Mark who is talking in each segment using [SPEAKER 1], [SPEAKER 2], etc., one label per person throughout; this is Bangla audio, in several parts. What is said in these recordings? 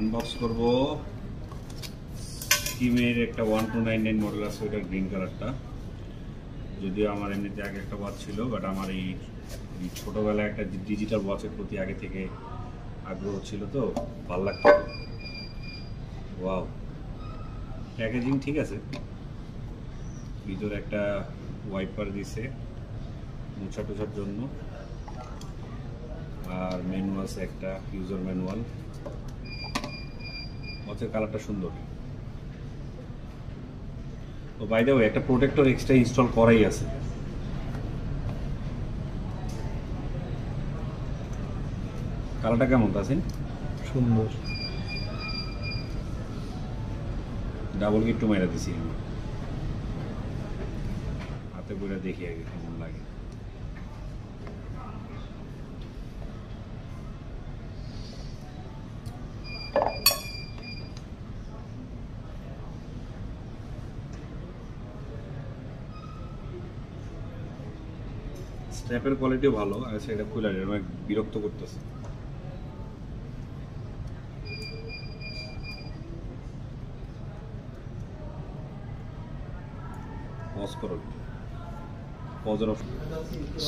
[SPEAKER 1] আনবক্স করব স্কিমের একটা 1299 মডেল আছে, ওটা গ্রিন কালারটা। যদিও আমার এমনিতে আগে একটা ওয়াচ ছিল, বাট আমার এই ছোটোবেলায় একটা ডিজিটাল ওয়াচের প্রতি আগে থেকে আগ্রহ ছিল, তো ভালো লাগতো। ওয়াও, প্যাকেজিং ঠিক আছে। ভিতরে একটা ওয়াইপার দিছে মোছা টোছার জন্য, আর মেনু আছে একটা, ইউজার ম্যানুয়াল। ওয়াচের কালারটা সুন্দর। তো বাই দ্য ওয়ে, একটা প্রোটেক্টর এক্সট্রা ইনস্টল করাই আছে। কালারটা কেমন তাসিন?
[SPEAKER 2] সুন্দর।
[SPEAKER 1] ডাবল কি একটু মাইরা দিছি আমি, হাতে করে দেখি আগে কেমন লাগে। স্ট্র্যাপের কোয়ালিটিও ভালো, আর সেটা খুলে অনেক বিরক্ত করতেছে।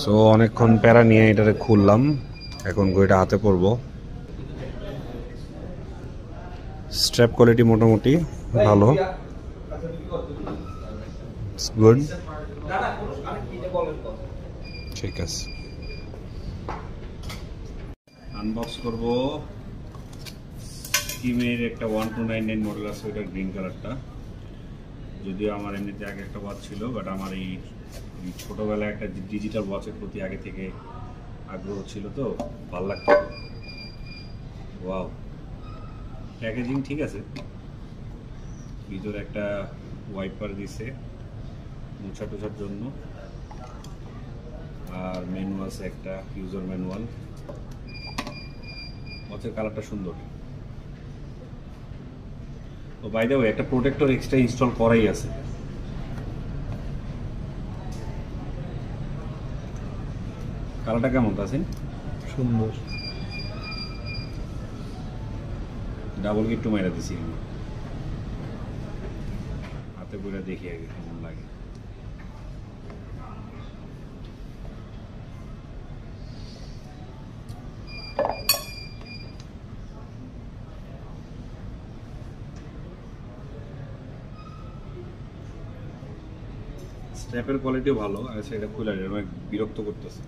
[SPEAKER 1] সো অনেকক্ষণ প্যারা নিয়ে এটাকে খুললাম, এখন এটা হাতে পরবো। স্ট্র্যাপ কোয়ালিটি মোটামুটি ভালো, গুড, ঠিক আছে। আনবক্স করব স্কিমের একটা 1299 মডেল আছে, ওটা গ্রিন কালারটা। যদিও আমার এমনিতে আগে একটা ওয়াচ ছিল, বাট আমার এই ছোটোবেলায় একটা ডিজিটাল ওয়াচের প্রতি আগে থেকে আগ্রহ ছিল, তো ভালো লাগতো। ওয়াও, প্যাকেজিং ঠিক আছে। ভিতরে একটা ওয়াইপার দিছে মোছা টোছার জন্য, আর মেনু আছে একটা, ইউজার ম্যানুয়াল। ওয়াচের কালারটা সুন্দর। তো বাই দ্য ওয়ে, একটা প্রোটেক্টর এক্সট্রা ইনস্টল করাই আছে। কালারটা কেমন তাসিন?
[SPEAKER 2] সুন্দর।
[SPEAKER 1] ডাবল কি একটু মাইরা দিছি আমি, হাতে করে দেখি আগে কেমন লাগে। স্ট্র্যাপের কোয়ালিটিও ভালো, আর সেটা খুলে অনেক বিরক্ত করতেছে।